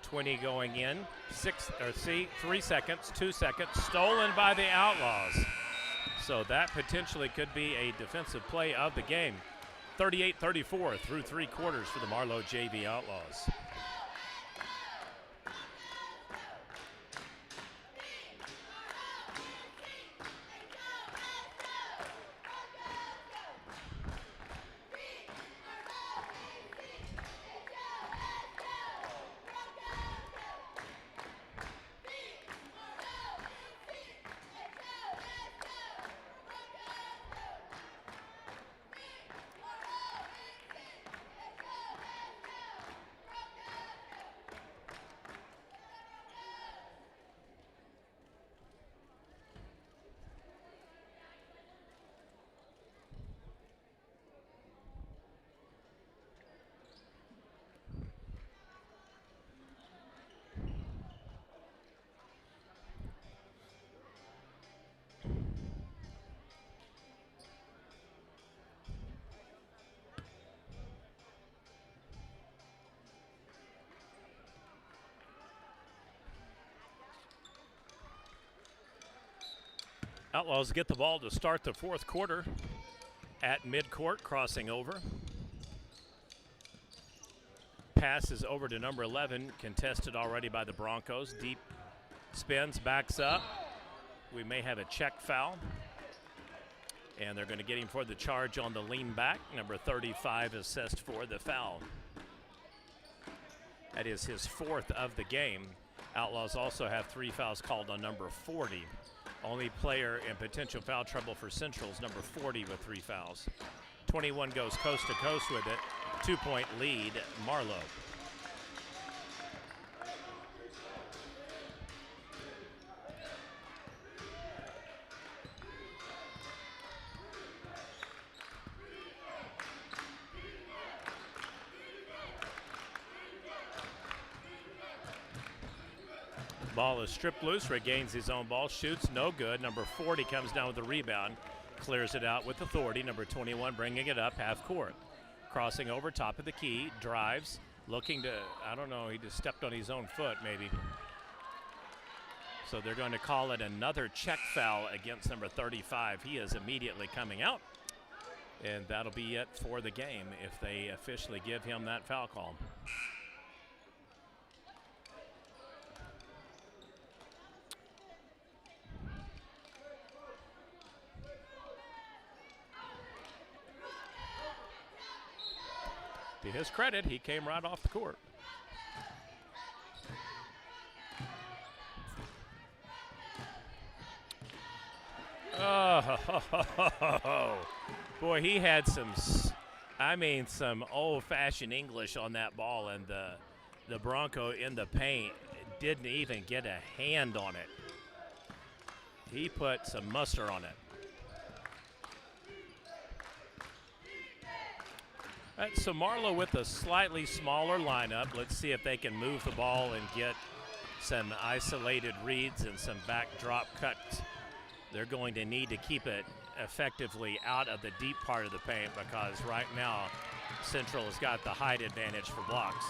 20 going in. 3 seconds, 2 seconds. Stolen by the Outlaws. So that potentially could be a defensive play of the game. 38-34 through 3 quarters for the Marlow JV Outlaws. Outlaws get the ball to start the 4th quarter at midcourt, crossing over. Pass is over to number 11, contested already by the Broncos. Deep spins, backs up. We may have a check foul. And they're going to get him for the charge on the lean back. Number 35 assessed for the foul. That is his 4th of the game. Outlaws also have 3 fouls called on number 40. Only player in potential foul trouble for Central is number 40 with 3 fouls. 21 goes coast to coast with it. 2-point lead, Marlow. Ball is stripped loose, regains his own ball, shoots, no good. Number 40 comes down with the rebound, clears it out with authority. Number 21 bringing it up half court. Crossing over top of the key, drives, looking to, I don't know, he just stepped on his own foot maybe. So they're going to call it another check foul against number 35. He is immediately coming out, and that'll be it for the game if they officially give him that foul call. To his credit, he came right off the court. Oh, boy, he had some old-fashioned English on that ball, and the Bronco in the paint didn't even get a hand on it. He put some mustard on it. All right, so Marlow with a slightly smaller lineup. Let's see if they can move the ball and get some isolated reads and some backdrop cuts. They're going to need to keep it effectively out of the deep part of the paint because right now Central has got the height advantage for blocks.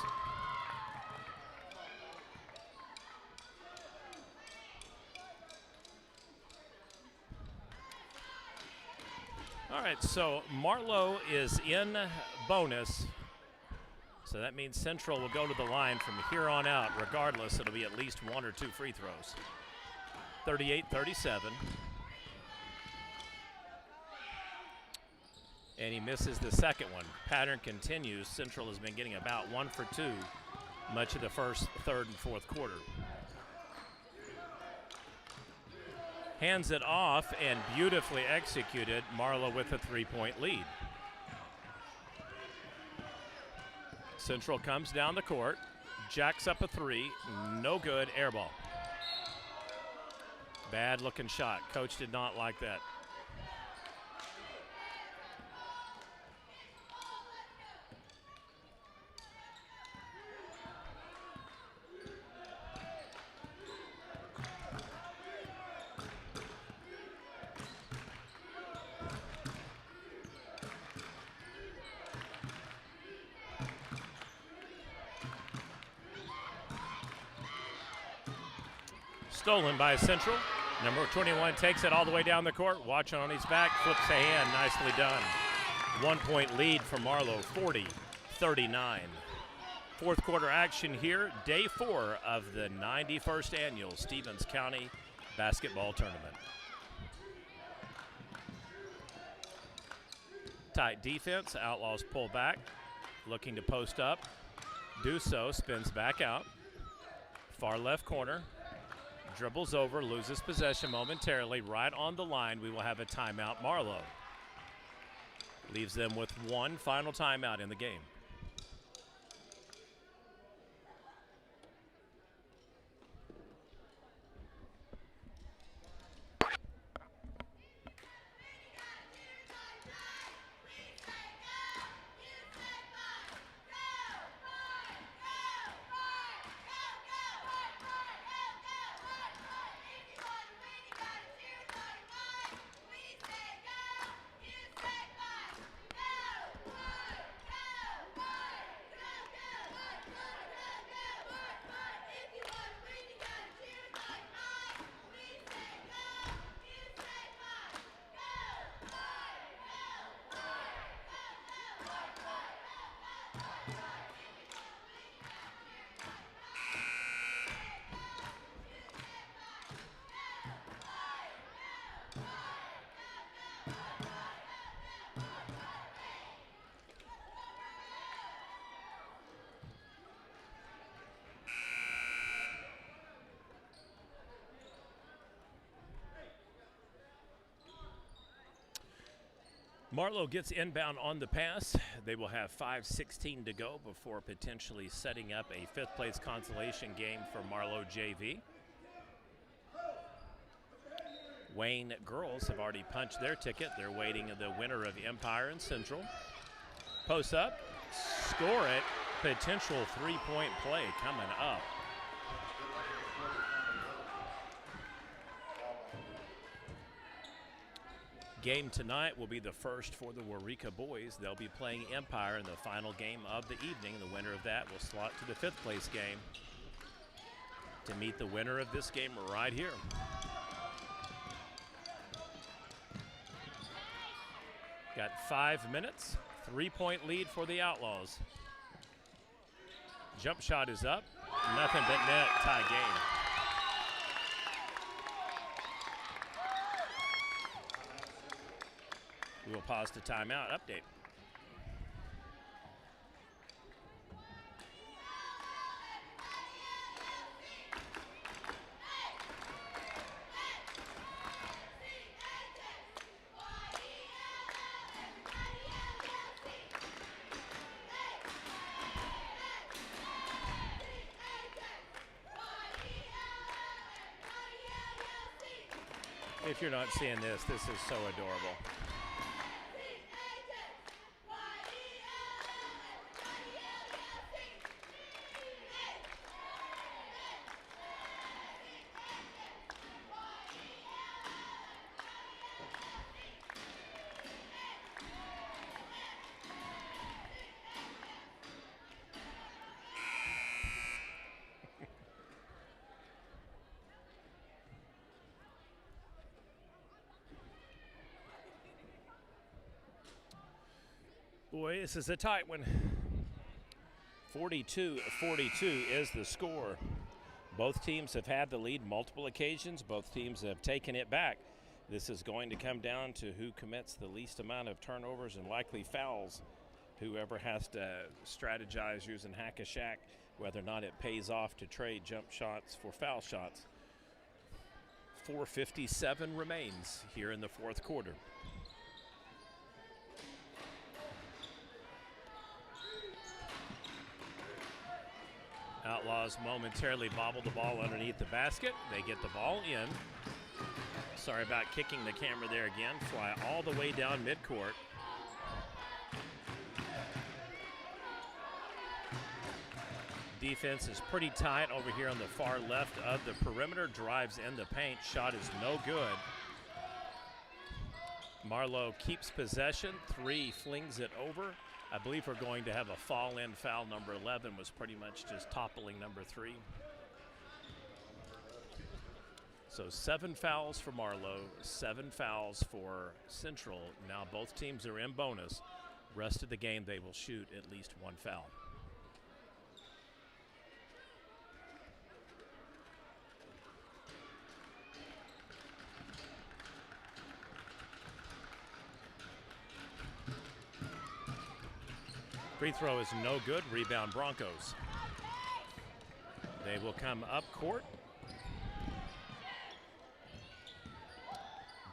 All right, so Marlow is in bonus. So that means Central will go to the line from here on out. Regardless, it'll be at least 1 or 2 free throws. 38-37. And he misses the second one. Pattern continues. Central has been getting about 1 for 2 much of the first, third, and fourth quarter. Hands it off and beautifully executed. Marlow with a 3-point lead. Central comes down the court, jacks up a 3, no good, air ball. Bad looking shot. Coach did not like that. Stolen by Central. Number 21 takes it all the way down the court. Watch on his back, flips a hand, nicely done. 1-point lead for Marlow, 40-39. Fourth quarter action here, day 4 of the 91st annual Stevens County Basketball Tournament. Tight defense, Outlaws pull back, looking to post up. Do so, spins back out. Far left corner. Dribbles over, loses possession momentarily. Right on the line, we will have a timeout. Marlow leaves them with one final timeout in the game. Marlow gets inbound on the pass. They will have 5:16 to go before potentially setting up a fifth-place consolation game for Marlow JV. Wayne girls have already punched their ticket. They're waiting the winner of Empire and Central. Post up, score it. Potential three-point play coming up. Game tonight will be the first for the Waurika boys. They'll be playing Empire in the final game of the evening. The winner of that will slot to the 5th place game to meet the winner of this game right here. Got 5 minutes, 3-point lead for the Outlaws. Jump shot is up, nothing but net, tie game. We will pause to timeout update. If you're not seeing this, this is so adorable. Boy, this is a tight one. 42-42 is the score. Both teams have had the lead multiple occasions. Both teams have taken it back. This is going to come down to who commits the least amount of turnovers and likely fouls. Whoever has to strategize using hack-a-shack, whether or not it pays off to trade jump shots for foul shots. 4:57 remains here in the 4th quarter. Outlaws momentarily bobble the ball underneath the basket. They get the ball in. Sorry about kicking the camera there again. Fly all the way down midcourt. Defense is pretty tight over here on the far left of the perimeter. Drives in the paint. Shot is no good. Marlow keeps possession. 3 flings it over. I believe we're going to have a fall-in foul. Number 11 was pretty much just toppling number 3. So 7 fouls for Marlow, 7 fouls for Central. Now both teams are in bonus. Rest of the game they will shoot at least 1 foul. Free throw is no good. Rebound Broncos. They will come up court.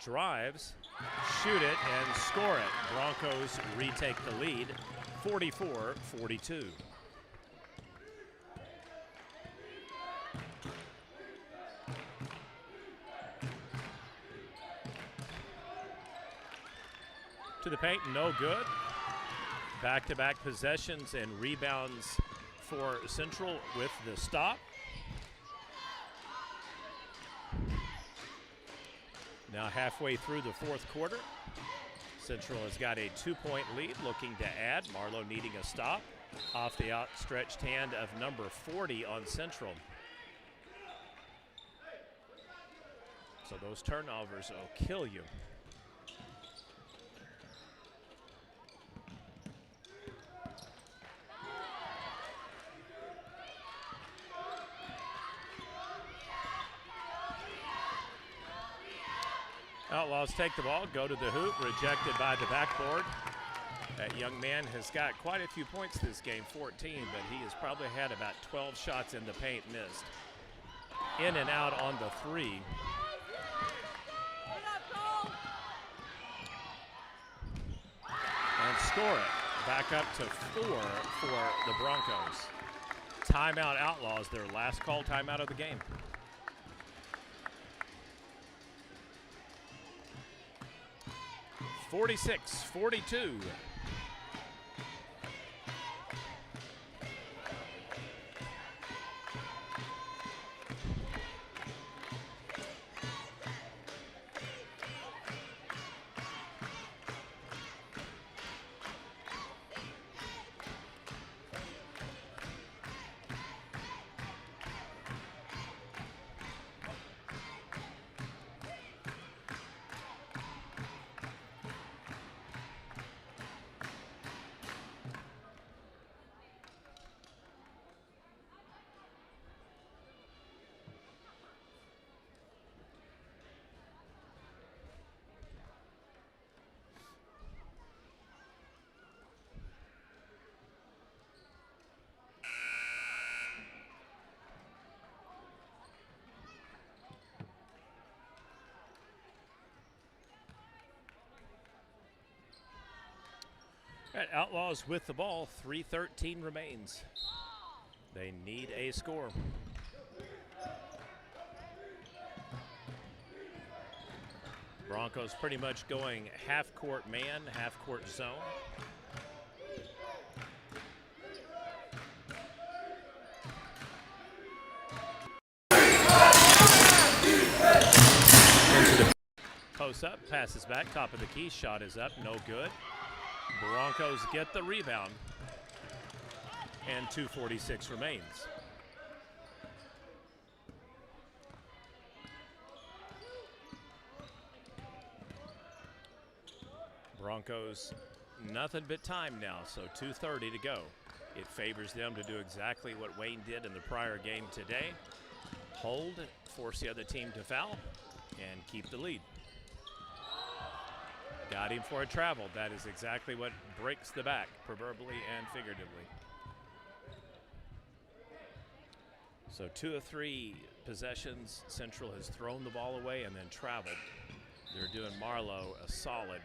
Drives, shoot it, and score it. Broncos retake the lead, 44-42. To the paint, no good. Back-to-back possessions and rebounds for Central with the stop. Now halfway through the 4th quarter, Central has got a 2-point lead, looking to add. Marlow needing a stop off the outstretched hand of number 40 on Central. So those turnovers will kill you. Outlaws take the ball, go to the hoop, rejected by the backboard. That young man has got quite a few points this game, 14, but he has probably had about 12 shots in the paint missed. In and out on the 3. And score it. Back up to 4 for the Broncos. Timeout Outlaws, their last call timeout of the game. (46-42). All right, Outlaws with the ball. 3:13 remains. They need a score. Broncos pretty much going half-court man, half-court zone. Post up, passes back, top of the key, shot is up, no good. Broncos get the rebound, and 2:46 remains. Broncos, nothing but time now, so 2:30 to go. It favors them to do exactly what Wayne did in the prior game today. Hold, force the other team to foul, and keep the lead. Got him for a travel. That is exactly what breaks the back, proverbially and figuratively. So 2 of 3 possessions, Central has thrown the ball away and then traveled. They're doing Marlow a solid.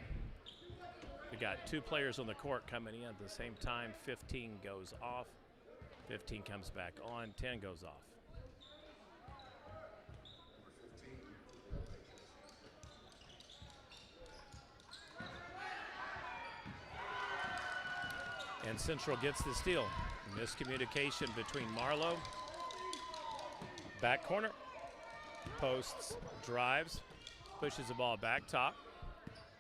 We got 2 players on the court coming in at the same time. 15 goes off, 15 comes back on, 10 goes off. And Central gets the steal. Miscommunication between Marlow. Back corner. Posts, drives, pushes the ball back top.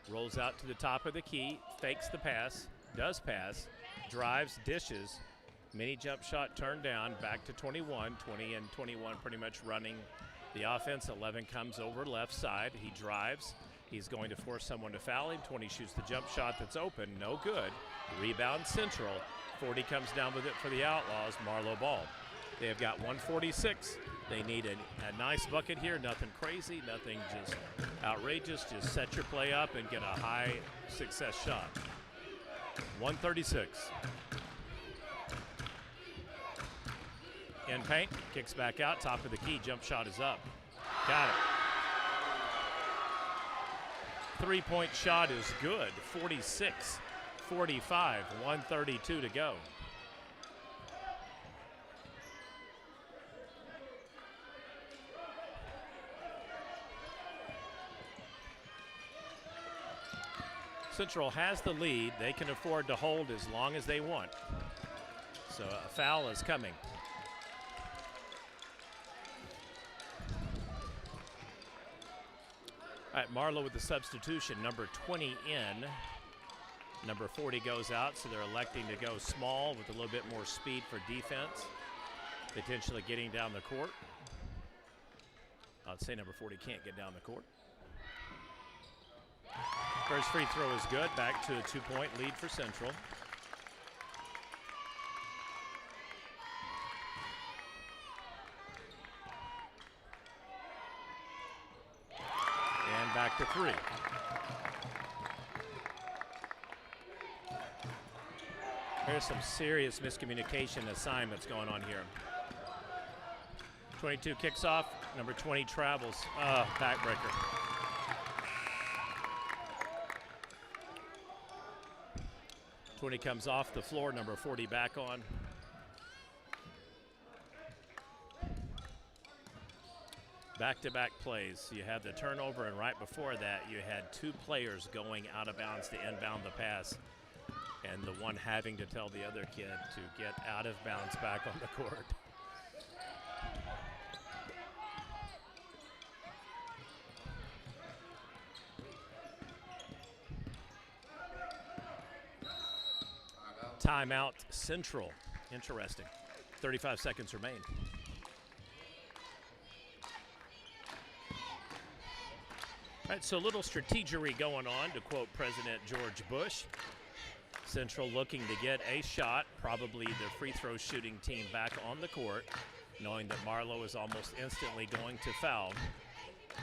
Rolls out to the top of the key, fakes the pass, does pass, drives, dishes. Mini jump shot turned down, back to 21. 20 and 21 pretty much running the offense. 11 comes over left side. He drives. He's going to force someone to foul him. 20 shoots the jump shot that's open, no good. Rebound Central. 40 comes down with it for the Outlaws. Marlow ball. They have got 146. They need a nice bucket here. Nothing crazy, nothing just outrageous. Just set your play up and get a high success shot. 136. In paint, kicks back out, top of the key, jump shot is up. Got it. 3-point shot is good. 46, 45, 132 to go. Central has the lead. They can afford to hold as long as they want. So a foul is coming. All right, Marlow with the substitution. Number 20 in. Number 40 goes out, so they're electing to go small with a little bit more speed for defense, potentially getting down the court. I'd say number 40 can't get down the court. First free throw is good. Back to a 2-point lead for Central. And back to 3. There's some serious miscommunication assignments going on here. 22 kicks off. Number 20 travels. Backbreaker. When he comes off the floor, number 40 back on. Back-to-back plays. You had the turnover, and right before that, you had 2 players going out of bounds to inbound the pass, and the one having to tell the other kid to get out of bounds back on the court. Timeout Central. Interesting. 35 seconds remain. All right, so a little strategery going on, to quote President George Bush. Central looking to get a shot, probably the free throw shooting team back on the court, knowing that Marlow is almost instantly going to foul.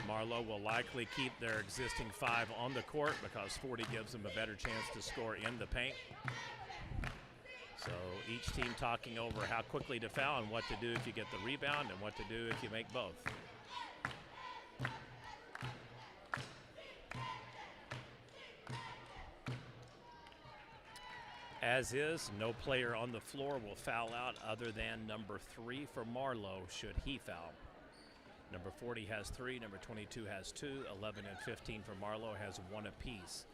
Marlow will likely keep their existing 5 on the court because 40 gives them a better chance to score in the paint. So each team talking over how quickly to foul and what to do if you get the rebound and what to do if you make both. as is. No player on the floor will foul out other than number 3 for Marlow should he foul. Number 40 has 3, number 22 has 2, 11 and 15 for Marlow has 1 apiece.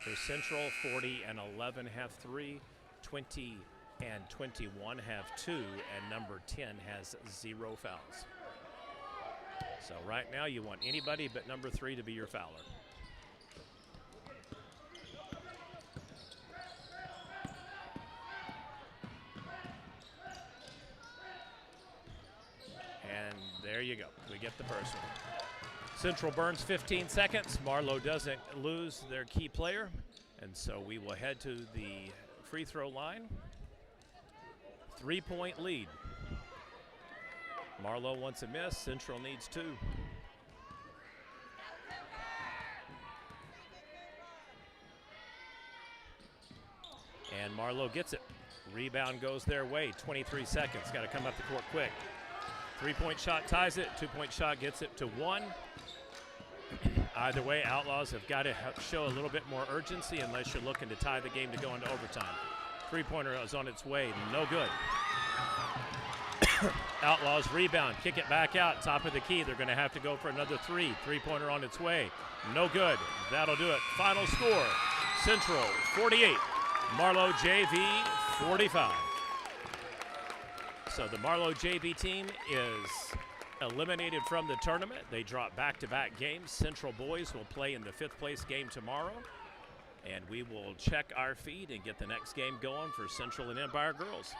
For Central, 40 and 11 have 3, 20 and 21 have 2, and number 10 has 0 fouls. So right now you want anybody but number 3 to be your fouler. And there you go. We get the first one. Central burns 15 seconds. Marlow doesn't lose their key player. And so we will head to the free throw line. 3-point lead. Marlow wants a miss. Central needs 2. And Marlow gets it. Rebound goes their way. 23 seconds. Got to come up the court quick. 3-point shot ties it. 2-point shot gets it to 1. Either way, Outlaws have got to show a little bit more urgency unless you're looking to tie the game to go into overtime. 3-pointer is on its way. No good. Outlaws rebound. Kick it back out. Top of the key. They're going to have to go for another 3. 3-pointer on its way. No good. That'll do it. Final score. Central 48. Marlow JV 45. So the Marlow JV team is eliminated from the tournament. They drop back-to-back games. Central boys will play in the 5th place game tomorrow. And we will check our feed and get the next game going for Central and Empire girls.